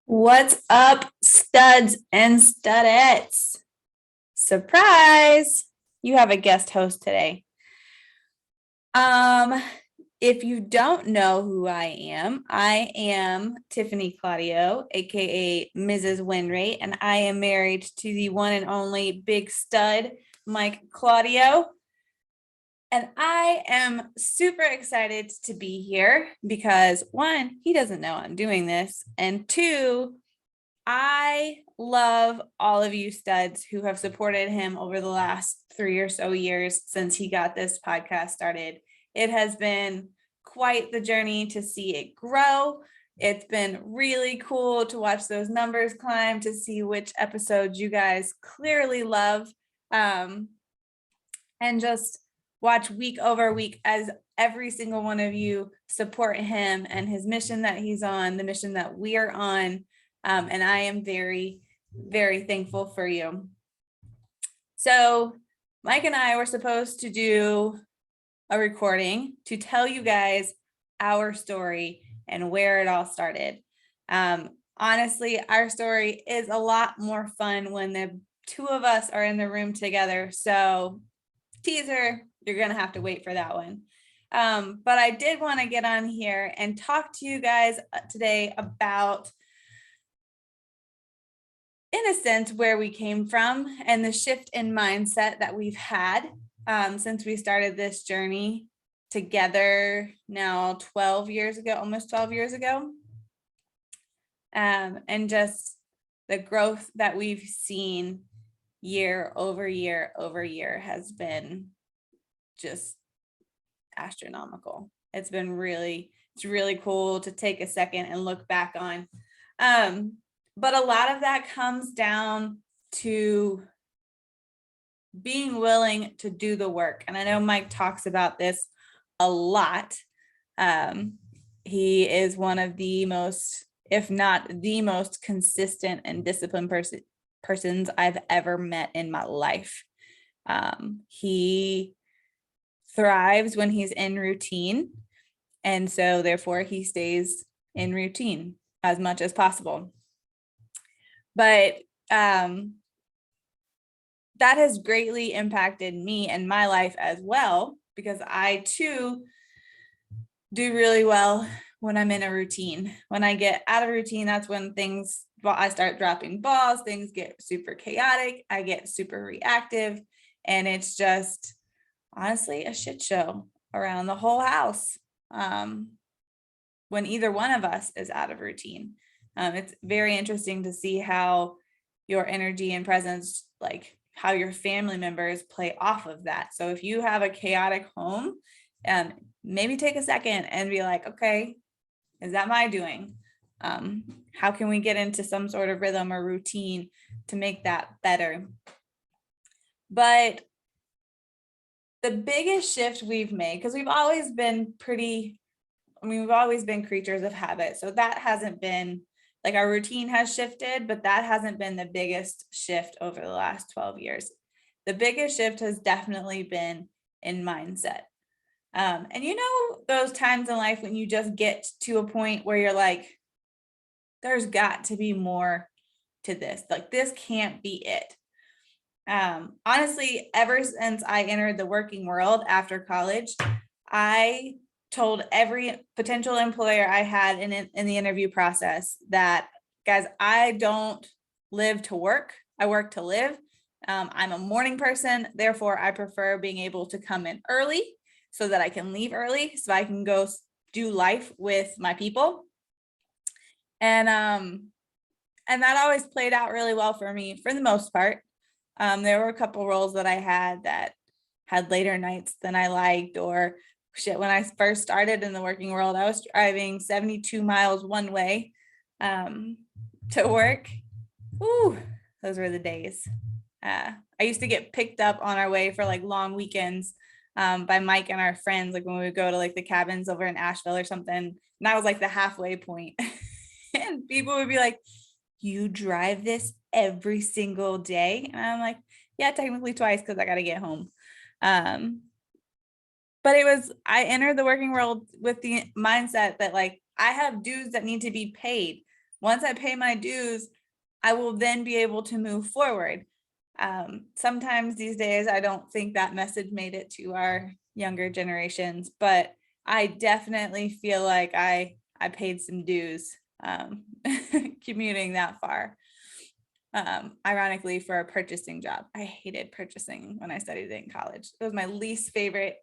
What's up, studs and studettes? Surprise! You have a guest host today. If you don't know who I am Tiffany Claudio, aka Mrs. WinRate, and I am married to the one and only big stud, Mike Claudio. And I am super excited to be here because one, he doesn't know I'm doing this, and two, I love all of you studs who have supported him over the last 3 or so years since he got this podcast started. It has been quite the journey to see it grow. It's been really cool to watch those numbers climb, to see which episodes you guys clearly love, and just watch week over week as every single one of you support him and his mission that he's on, the mission that we are on. And I am very, very thankful for you. So Mike and I were supposed to do a recording to tell you guys our story and where it all started. Honestly, our story is a lot more fun when the two of us are in the room together. So teaser, you're going to have to wait for that one. But I did want to get on here and talk to you guys today about, in a sense, where we came from and the shift in mindset that we've had since we started this journey together now 12 years ago, almost 12 years ago. And just the growth that we've seen year over year over year has been just astronomical. It's really cool to take a second and look back on. But a lot of that comes down to being willing to do the work. And I know Mike talks about this a lot. He is one of the most, if not the most consistent and disciplined persons I've ever met in my life. He thrives when he's in routine. And so therefore he stays in routine as much as possible. But that has greatly impacted me and my life as well, because I too do really well when I'm in a routine. When I get out of routine, that's when I start dropping balls, things get super chaotic, I get super reactive, and it's just honestly a shit show around the whole house when either one of us is out of routine. It's very interesting to see how your energy and presence, like how your family members play off of that. So if you have a chaotic home, maybe take a second and be like, okay, is that my doing? How can we get into some sort of rhythm or routine to make that better? But the biggest shift we've made, because we've always been we've always been creatures of habit. So that hasn't been, like, our routine has shifted, but that hasn't been the biggest shift over the last 12 years. The biggest shift has definitely been in mindset. And you know, those times in life when you just get to a point where you're like, there's got to be more to this. Like, this can't be it. Honestly, ever since I entered the working world after college, I told every potential employer I had in the interview process that, guys, I don't live to work. I work to live. I'm a morning person. Therefore, I prefer being able to come in early so that I can leave early, so I can go do life with my people. And that always played out really well for me for the most part. There were a couple roles that I had that had later nights than I liked, or shit, when I first started in the working world, I was driving 72 miles one way to work. Ooh, those were the days. I used to get picked up on our way for like long weekends by Mike and our friends, like when we would go to like the cabins over in Asheville or something. And that was like the halfway point. And people would be like, you drive this every single day? And I'm like, yeah, technically twice, because I got to get home. But I entered the working world with the mindset that, like, I have dues that need to be paid. once I pay my dues, I will then be able to move forward. Sometimes these days, I don't think that message made it to our younger generations, but I definitely feel like I paid some dues commuting that far. Ironically, for a purchasing job. I hated purchasing when I studied it in college. It was my least favorite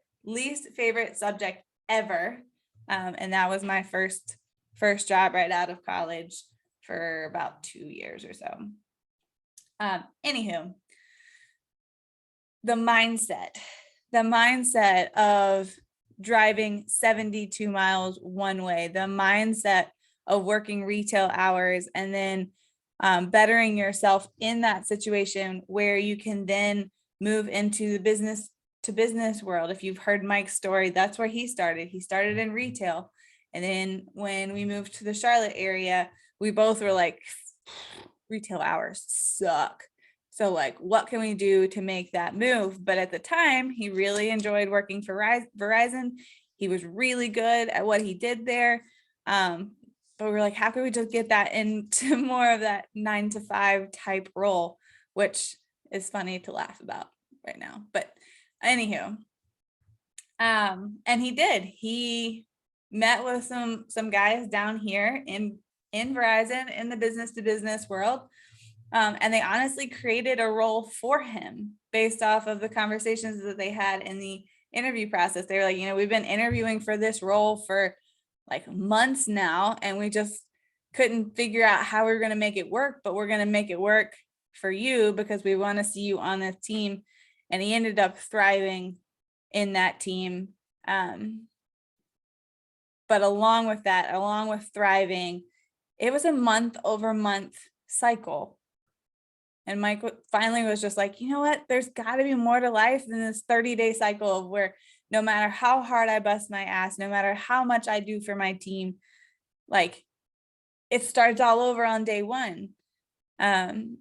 subject ever. And that was my first job right out of college for about 2 years or so. Anywho, the mindset of driving 72 miles one way, the mindset of working retail hours and then bettering yourself in that situation where you can then move into the business to business world. If you've heard Mike's story, that's where he started. He started in retail. And then when we moved to the Charlotte area, we both were like, retail hours suck. So like, what can we do to make that move? But at the time, he really enjoyed working for Verizon. He was really good at what he did there. But we're like, how can we just get that into more of that 9-to-5 type role, which is funny to laugh about right now. But anywho, and he did. He met with some guys down here in Verizon in the business to business world. And they honestly created a role for him based off of the conversations that they had in the interview process. They were like, we've been interviewing for this role for like months now, and we just couldn't figure out how we were going to make it work, but we're going to make it work for you because we want to see you on this team. And he ended up thriving in that team. But along with thriving, it was a month-over-month cycle. And Mike finally was just like, you know what? There's got to be more to life than this 30-day cycle of where no matter how hard I bust my ass, no matter how much I do for my team, like it starts all over on day one. And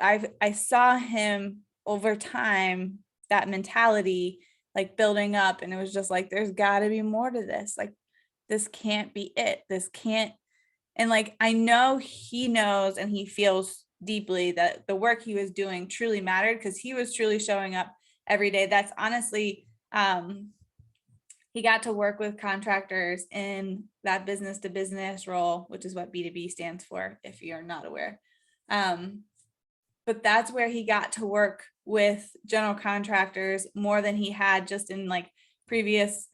I saw him over time, that mentality like building up, and it was just like, there's got to be more to this. Like, this can't be it. This can't. And like, I know he knows and he feels deeply that the work he was doing truly mattered because he was truly showing up every day. That's honestly, he got to work with contractors in that business to business role, which is what B2B stands for, if you're not aware. But that's where he got to work with general contractors more than he had just in like previous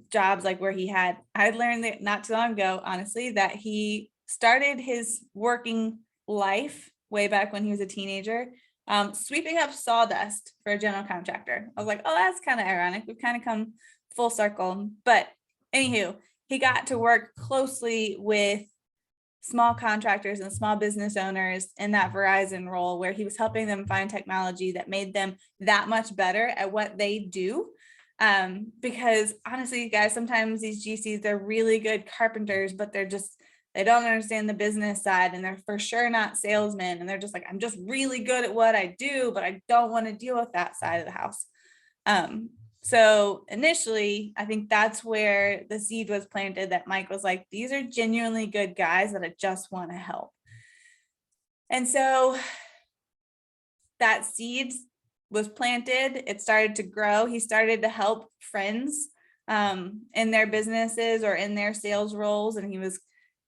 jobs, like where I'd learned that not too long ago, honestly, that he started his working life way back when he was a teenager, sweeping up sawdust for a general contractor. I was like, oh, that's kind of ironic. We've kind of come full circle. But anywho, he got to work closely with small contractors and small business owners in that Verizon role where he was helping them find technology that made them that much better at what they do. Because honestly, guys, sometimes these GCs, they're really good carpenters, but they don't understand the business side, and they're for sure not salesmen. And they're just like, I'm just really good at what I do, but I don't want to deal with that side of the house. So initially, I think that's where the seed was planted that Mike was like, these are genuinely good guys that I just want to help. And so that seed was planted, it started to grow. He started to help friends in their businesses or in their sales roles, and he was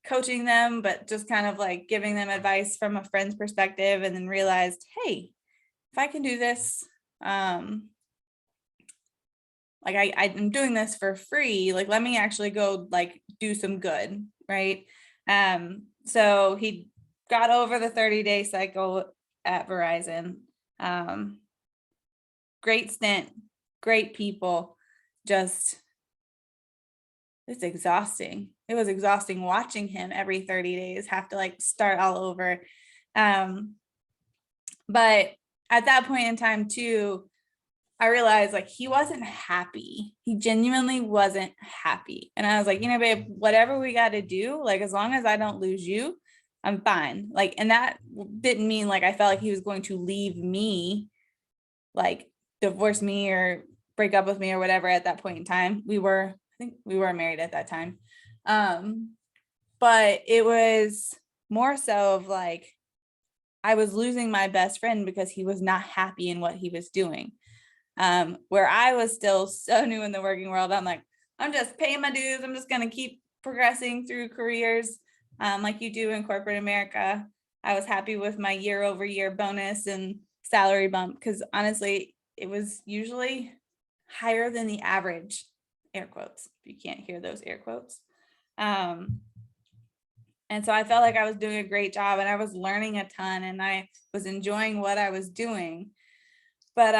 coaching them, but just kind of like giving them advice from a friend's perspective, and then realized, hey, if I can do this, like I'm doing this for free, like let me actually go like do some good, right? So he got over the 30-day cycle at Verizon. Great stint, great people, just it's exhausting. It was exhausting watching him every 30 days have to like start all over. But at that point in time too, I realized like he wasn't happy. He genuinely wasn't happy. And I was like, babe, whatever we got to do, like as long as I don't lose you, I'm fine. Like, and that didn't mean like I felt like he was going to leave me, like divorce me or break up with me or whatever at that point in time. I think we were married at that time. but it was more so of like, I was losing my best friend because he was not happy in what he was doing. Where I was still so new in the working world, I'm like, I'm just paying my dues. I'm just going to keep progressing through careers like you do in corporate America. I was happy with my year-over-year bonus and salary bump because honestly, it was usually higher than the average, air quotes. You can't hear those air quotes. And so I felt like I was doing a great job and I was learning a ton and I was enjoying what I was doing. But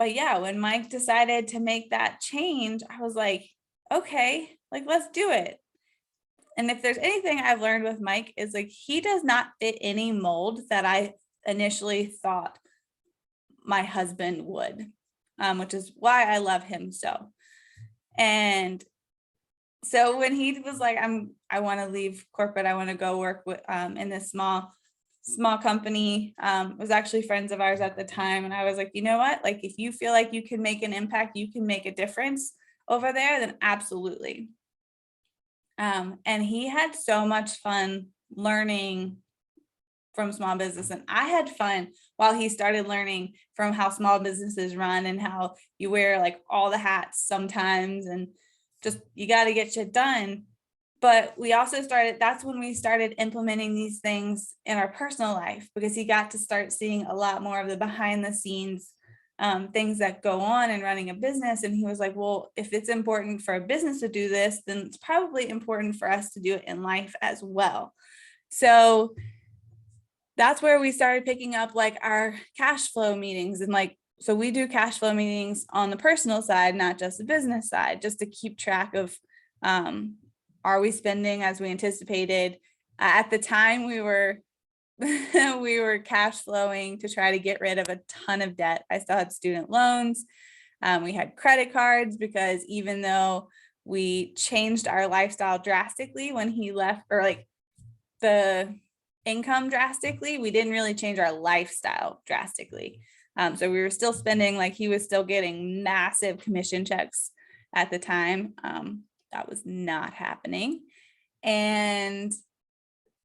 yeah, when Mike decided to make that change, I was like, okay, like, let's do it. And if there's anything I've learned with Mike is like, he does not fit any mold that I initially thought my husband would, which is why I love him so. And so when he was like, I want to leave corporate, I want to go work with in this small company, was actually friends of ours at the time. And I was like, you know what, like, if you feel like you can make an impact, you can make a difference over there, then absolutely. And he had so much fun learning from small business, and I had fun while he started learning from how small businesses run and how you wear like all the hats sometimes and just you got to get shit done. But we also that's when we started implementing these things in our personal life, because he got to start seeing a lot more of the behind the scenes things that go on in running a business. And he was like, well, if it's important for a business to do this, then it's probably important for us to do it in life as well. So that's where we started picking up like our cash flow meetings. And like, so we do cash flow meetings on the personal side, not just the business side, just to keep track of, are we spending as we anticipated? At the time we were we were cash flowing to try to get rid of a ton of debt. I still had student loans. We had credit cards, because even though we changed our lifestyle drastically when he left, or like the income drastically, we didn't really change our lifestyle drastically. So we were still spending, like he was still getting massive commission checks at the time. That was not happening. And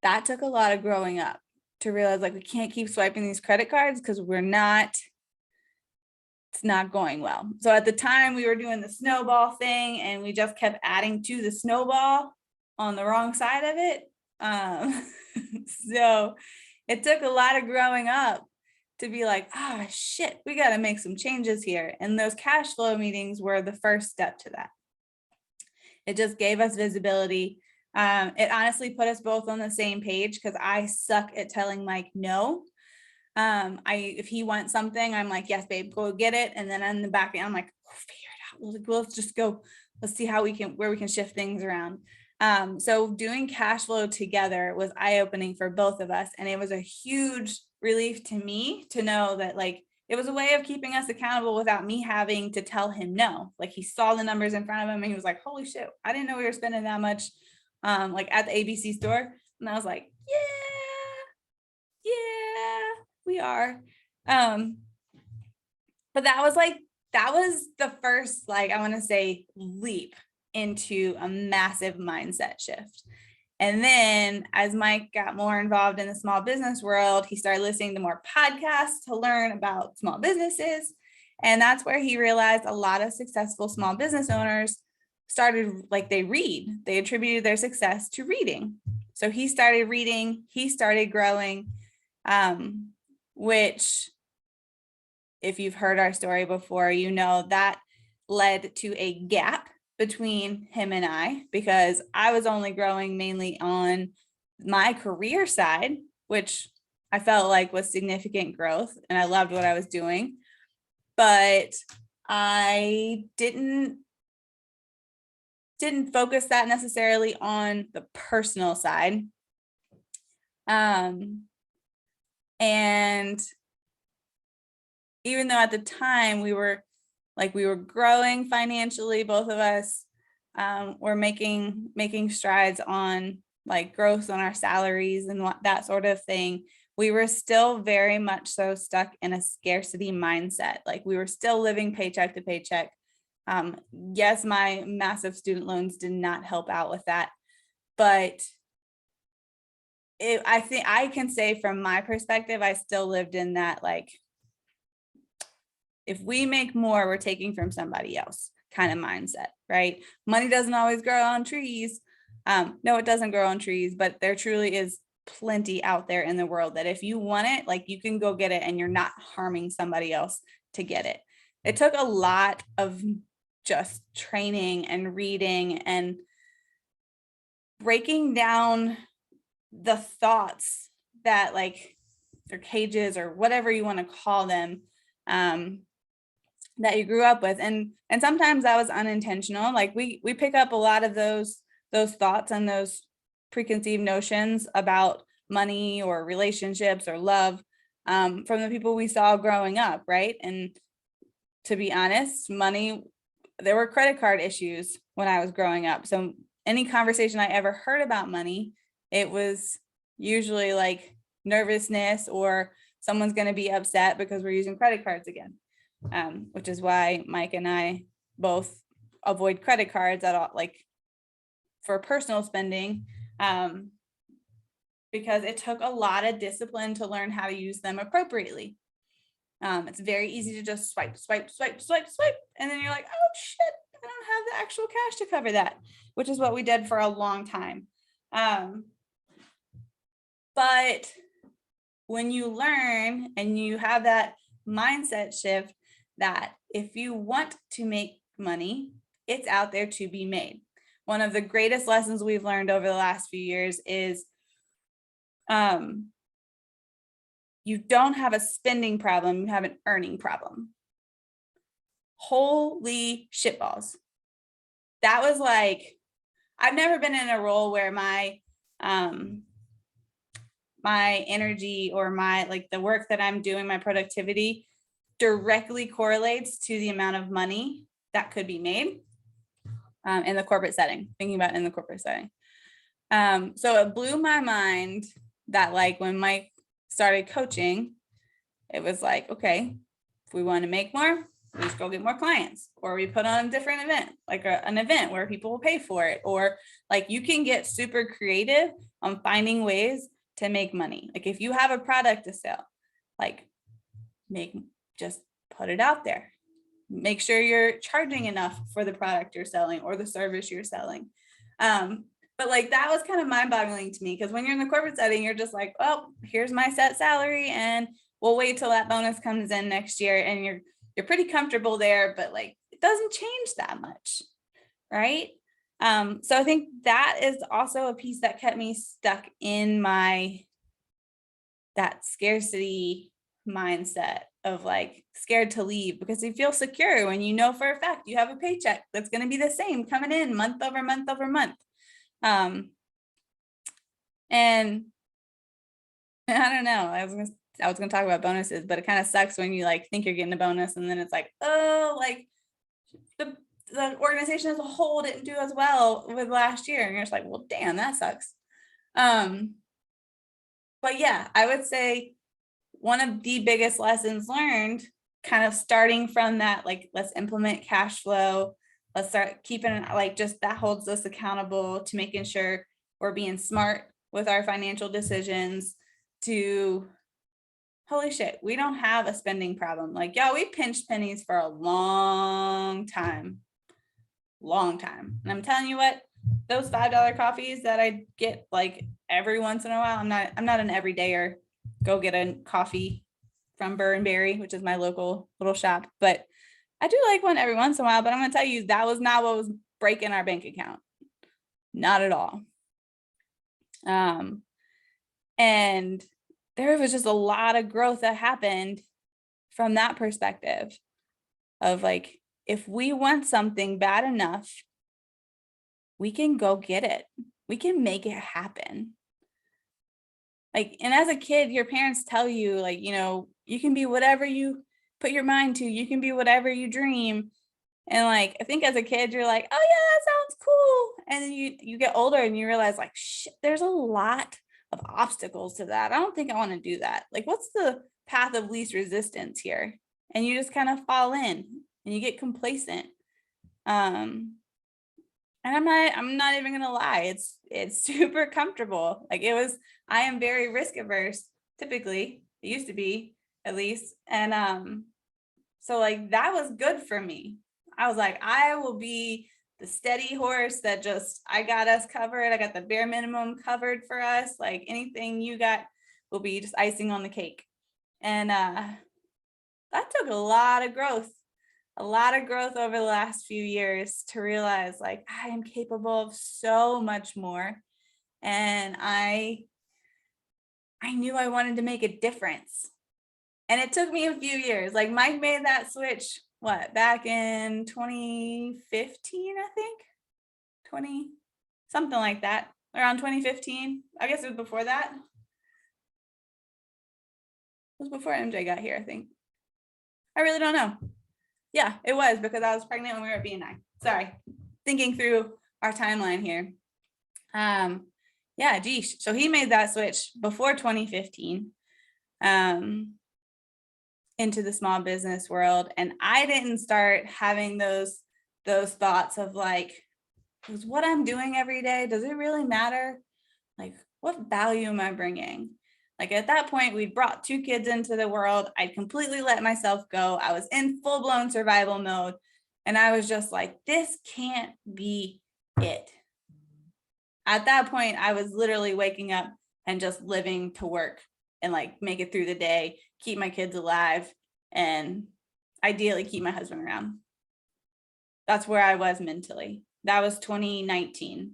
that took a lot of growing up to realize, like, we can't keep swiping these credit cards because it's not going well. So at the time we were doing the snowball thing, and we just kept adding to the snowball on the wrong side of it. So it took a lot of growing up to be like, ah, shit, we got to make some changes here. And those cash flow meetings were the first step to that. It just gave us visibility. It honestly put us both on the same page, because I suck at telling Mike no. If he wants something, I'm like, yes, babe, go get it. And then in the back end, I'm like, we'll figure it out. Let's just go. Let's see where we can shift things around. So doing cash flow together was eye-opening for both of us. And it was a huge relief to me to know that, like, it was a way of keeping us accountable without me having to tell him no. Like, he saw the numbers in front of him and he was like, holy shit, I didn't know we were spending that much like at the ABC store. And I was like, yeah, we are. But that was the first, like, I want to say, leap into a massive mindset shift. And then as Mike got more involved in the small business world, he started listening to more podcasts to learn about small businesses. And that's where he realized a lot of successful small business owners started, like, they attributed their success to reading. So he started reading, he started growing, which, if you've heard our story before, you know that led to a gap between him and I, because I was only growing mainly on my career side, which I felt like was significant growth, and I loved what I was doing, but I didn't focus that necessarily on the personal side. And even though at the time we were growing financially, both of us were making strides on, like, growth on our salaries and that sort of thing, we were still very much so stuck in a scarcity mindset. Like, we were still living paycheck to paycheck. Yes, my massive student loans did not help out with that. But I think I can say from my perspective, I still lived in that, like, if we make more, we're taking from somebody else kind of mindset, right? Money doesn't always grow on trees. No, it doesn't grow on trees, but there truly is plenty out there in the world that if you want it, like, you can go get it and you're not harming somebody else to get it. It took a lot of just training and reading and breaking down the thoughts that, like, their cages or whatever you want to call them, that you grew up with. And sometimes that was unintentional. Like, we pick up a lot of those thoughts and those preconceived notions about money or relationships or love from the people we saw growing up, right? And to be honest, money, there were credit card issues when I was growing up. So any conversation I ever heard about money, it was usually like nervousness or someone's going to be upset because we're using credit cards again, which is why Mike and I both avoid credit cards at all, like for personal spending, because it took a lot of discipline to learn how to use them appropriately. It's very easy to just swipe, and then you're like, oh shit, I don't have the actual cash to cover that, which is what we did for a long time. But when you learn and you have that mindset shift that if you want to make money, it's out there to be made. One of the greatest lessons we've learned over the last few years is you don't have a spending problem, you have an earning problem. Holy shitballs. That was like, I've never been in a role where my energy or my, like, the work that I'm doing, my productivity directly correlates to the amount of money that could be made in the corporate setting, thinking about in the corporate setting. So it blew my mind that, like, when Mike started coaching, it was like, okay, if we want to make more, we just go get more clients, or we put on a different event, like an event where people will pay for it, or like you can get super creative on finding ways to make money. Like if you have a product to sell, like just put it out there. Make sure you're charging enough for the product you're selling or the service you're selling. But like that was kind of mind-boggling to me, because when you're in the corporate setting, you're just like, well, here's my set salary and we'll wait till that bonus comes in next year, and you're pretty comfortable there, but like it doesn't change that much, right? So I think that is also a piece that kept me stuck in that scarcity mindset of like scared to leave, because you feel secure when you know for a fact you have a paycheck that's going to be the same coming in month over month over month. And I don't know, I was going to talk about bonuses, but it kind of sucks when you like think you're getting a bonus and then it's like, oh, like the organization as a whole didn't do as well with last year, and you're just like, well, damn, that sucks. But yeah, I would say one of the biggest lessons learned, kind of starting from that, like, let's implement cash flow. Let's start keeping, like, just that holds us accountable to making sure we're being smart with our financial decisions, to holy shit, we don't have a spending problem. Like, yeah, we pinched pennies for a long time. And I'm telling you what, those $5 coffees that I get like every once in a while, I'm not an everydayer, go get a coffee from Burr and Berry, which is my local little shop, but I do like one every once in a while. But I'm going to tell you, that was not what was breaking our bank account. Not at all. And there was just a lot of growth that happened from that perspective of like, if we want something bad enough, we can go get it. We can make it happen. Like, and as a kid, your parents tell you, like, you know, you can be whatever you put your mind to, you can be whatever you dream. And like, I think as a kid, you're like, oh yeah, that sounds cool. And then you get older and you realize like, shit, there's a lot of obstacles to that. I don't think I want to do that. Like, what's the path of least resistance here? And you just kind of fall in and you get complacent. And I'm not even gonna lie, it's super comfortable. Like I am very risk averse, typically. It used to be, at least. And so like that was good for me. I was like, I will be the steady horse that just, I got us covered. I got the bare minimum covered for us. Like anything you got will be just icing on the cake. And that took a lot of growth over the last few years to realize like I am capable of so much more. And I knew I wanted to make a difference. And it took me a few years. Like Mike made that switch, back in 2015, I think, 20, something like that, around 2015. I guess it was before that. It was before MJ got here, I think. I really don't know. Yeah, it was, because I was pregnant when we were at BNI. Sorry, thinking through our timeline here. Yeah, geez. So he made that switch before 2015 into the small business world. And I didn't start having those thoughts of like, is what I'm doing every day, does it really matter? Like, what value am I bringing? Like at that point, we brought 2 kids into the world. I'd completely let myself go. I was in full-blown survival mode. And I was just like, this can't be it. At that point, I was literally waking up and just living to work and like make it through the day, keep my kids alive, and ideally keep my husband around. That's where I was mentally. That was 2019.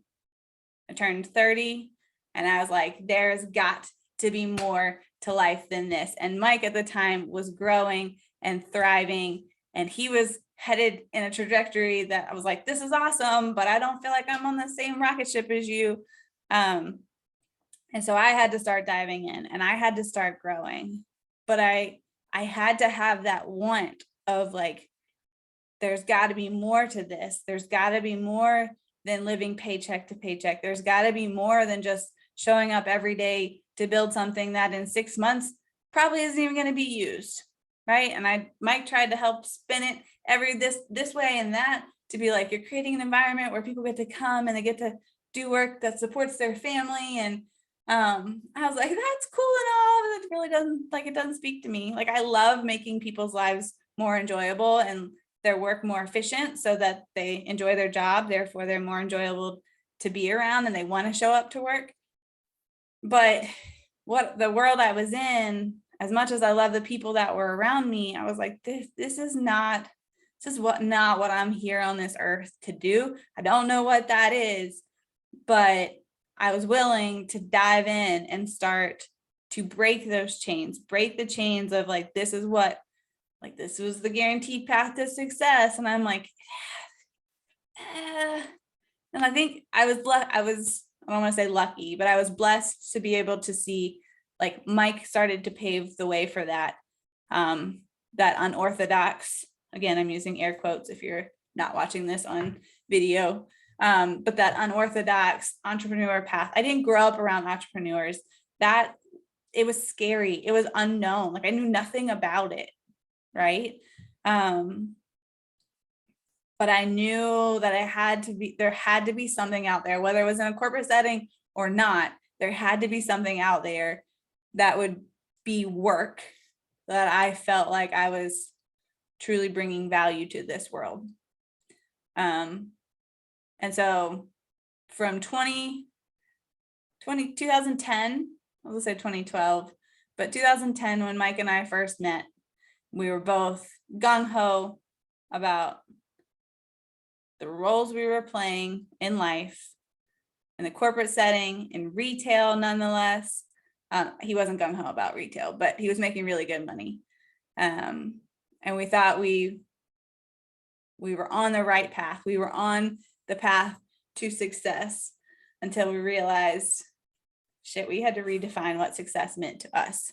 I turned 30 and I was like, there's got to be more to life than this. And Mike at the time was growing and thriving, and he was headed in a trajectory that I was like, this is awesome, but I don't feel like I'm on the same rocket ship as you. And so I had to start diving in and I had to start growing, but I had to have that want of like, there's got to be more to this. There's got to be more than living paycheck to paycheck. There's got to be more than just showing up every day to build something that in 6 months probably isn't even going to be used, right? And Mike tried to help spin it this way and that, to be like, you're creating an environment where people get to come and they get to do work that supports their family. And I was like, that's cool and all, but it really doesn't speak to me. Like, I love making people's lives more enjoyable and their work more efficient so that they enjoy their job. Therefore, they're more enjoyable to be around and they want to show up to work. But what the world I was in, as much as I love the people that were around me, I was like, this is not what I'm here on this earth to do. I don't know what that is, but I was willing to dive in and start to break those chains, break the chains of like, this was the guaranteed path to success. And I'm like, and I think I don't want to say lucky, but I was blessed to be able to see like Mike started to pave the way for that, that unorthodox, again, I'm using air quotes if you're not watching this on video, but that unorthodox entrepreneur path. I didn't grow up around entrepreneurs. That it was scary. It was unknown. Like I knew nothing about it. Right. But I knew that there had to be something out there, whether it was in a corporate setting or not, there had to be something out there that would be work that I felt like I was truly bringing value to this world. And so from 2010, I was gonna say 2012, but 2010, when Mike and I first met, we were both gung-ho about the roles we were playing in life, in the corporate setting, in retail, nonetheless. He wasn't gung-ho about retail, but he was making really good money. And we thought we were on the right path. We were on the path to success until we realized, shit, we had to redefine what success meant to us.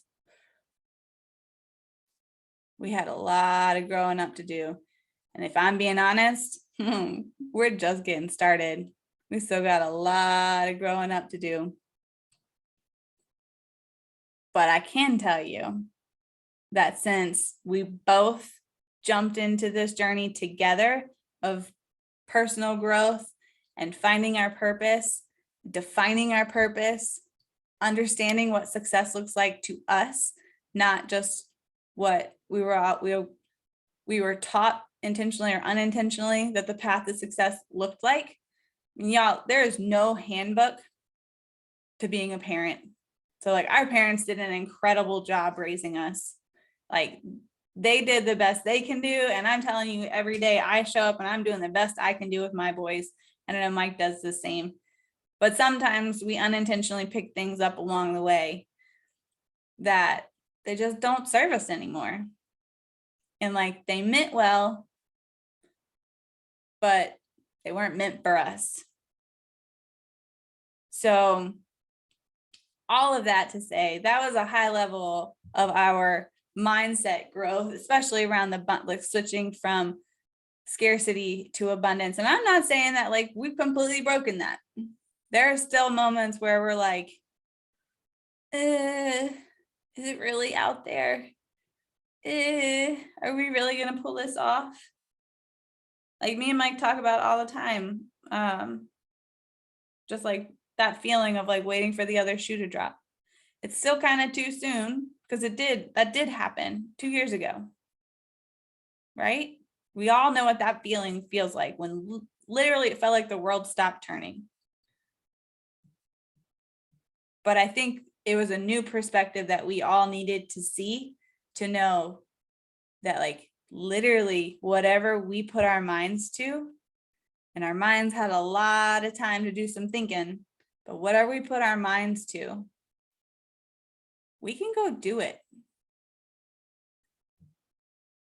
We had a lot of growing up to do. And if I'm being honest, we're just getting started. We still got a lot of growing up to do. But I can tell you that since we both jumped into this journey together of personal growth and finding our purpose, defining our purpose, understanding what success looks like to us, not just what we were taught intentionally or unintentionally that the path to success looked like. And y'all, there is no handbook to being a parent. So like our parents did an incredible job raising us. Like they did the best they can do. And I'm telling you, every day I show up and I'm doing the best I can do with my boys. And I know Mike does the same. But sometimes we unintentionally pick things up along the way that they just don't serve us anymore. And like they meant well, but they weren't meant for us. So all of that to say, that was a high level of our mindset growth, especially around the like switching from scarcity to abundance. And I'm not saying that like we've completely broken that. There are still moments where we're like, is it really out there? Are we really gonna pull this off? Like me and Mike talk about all the time. Just like that feeling of like waiting for the other shoe to drop. It's still kind of too soon because that did happen 2 years ago. Right? We all know what that feeling feels like when literally it felt like the world stopped turning. But I think it was a new perspective that we all needed to see, to know that like literally whatever we put our minds to, and our minds had a lot of time to do some thinking, but whatever we put our minds to, we can go do it.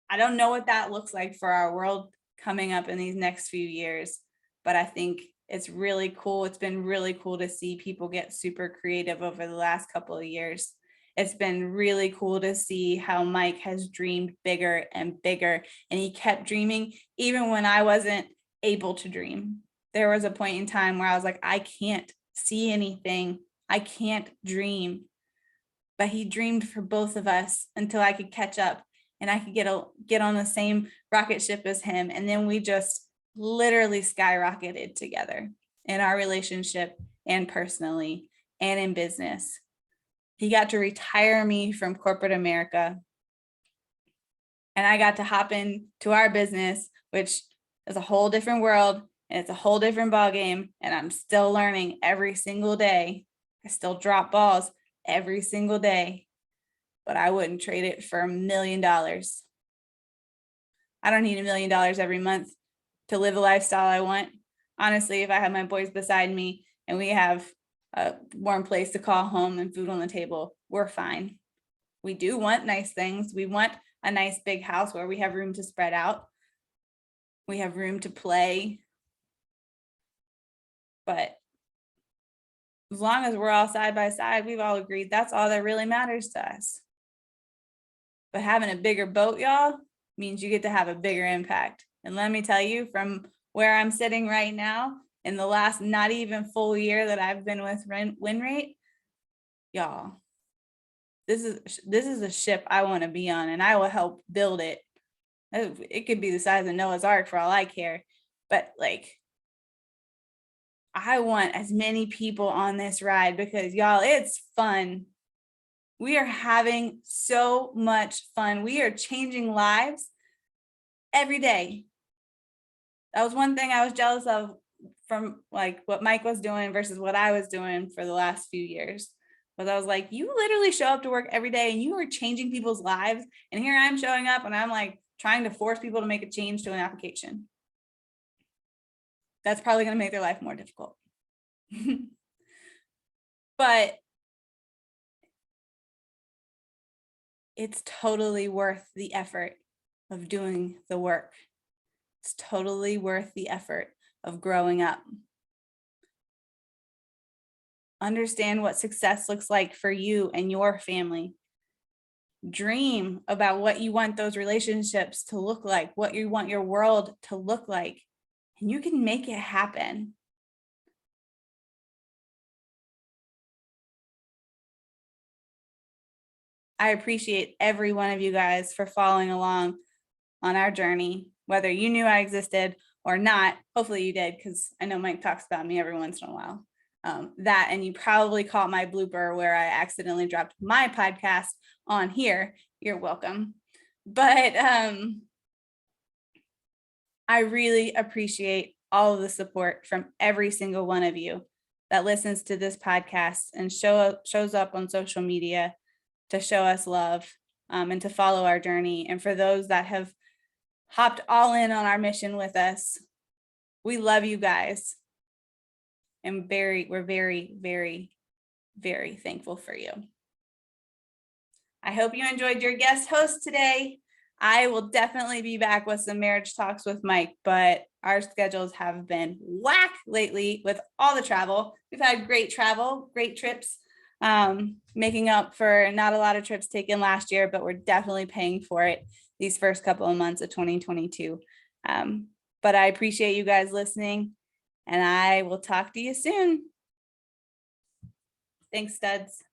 I don't know what that looks like for our world coming up in these next few years, but I think it's really cool. It's been really cool to see people get super creative over the last couple of years. It's been really cool to see how Mike has dreamed bigger and bigger, and he kept dreaming even when I wasn't able to dream. There was a point in time where I was like, I can't see anything. I can't dream. But he dreamed for both of us until I could catch up and I could get on the same rocket ship as him. And then we just literally skyrocketed together in our relationship and personally and in business. He got to retire me from corporate America. And I got to hop into our business, which is a whole different world. And it's a whole different ballgame. And I'm still learning every single day. I still drop balls every single day. But I wouldn't trade it for $1 million. I don't need $1 million every month to live the lifestyle I want. Honestly, if I have my boys beside me and we have a warm place to call home and food on the table, we're fine. We do want nice things. We want a nice big house where we have room to spread out. We have room to play. But as long as we're all side by side, we've all agreed that's all that really matters to us. But having a bigger boat, y'all, means you get to have a bigger impact. And let me tell you, from where I'm sitting right now, in the last not even full year that I've been with WinRate, y'all, this is a ship I want to be on, and I will help build it. It could be the size of Noah's Ark for all I care. But like, I want as many people on this ride because y'all, it's fun. We are having so much fun. We are changing lives every day. That was one thing I was jealous of from like what Mike was doing versus what I was doing for the last few years. Was I was like, you literally show up to work every day and you are changing people's lives. And here I'm showing up and I'm like trying to force people to make a change to an application. That's probably going to make their life more difficult. But it's totally worth the effort of doing the work. It's totally worth the effort of growing up. Understand what success looks like for you and your family. Dream about what you want those relationships to look like, what you want your world to look like, and you can make it happen. I appreciate every one of you guys for following along on our journey, whether you knew I existed or not. Hopefully you did, because I know Mike talks about me every once in a while. That, and you probably caught my blooper where I accidentally dropped my podcast on here. You're welcome. But I really appreciate all of the support from every single one of you that listens to this podcast and shows up on social media to show us love, and to follow our journey. And for those that have hopped all in on our mission with us, we love you guys. And we're very, very, very thankful for you. I hope you enjoyed your guest host today. I will definitely be back with some marriage talks with Mike, but our schedules have been whack lately with all the travel. We've had great travel, great trips, making up for not a lot of trips taken last year, but we're definitely paying for it these first couple of months of 2022. But I appreciate you guys listening, and I will talk to you soon. Thanks, studs.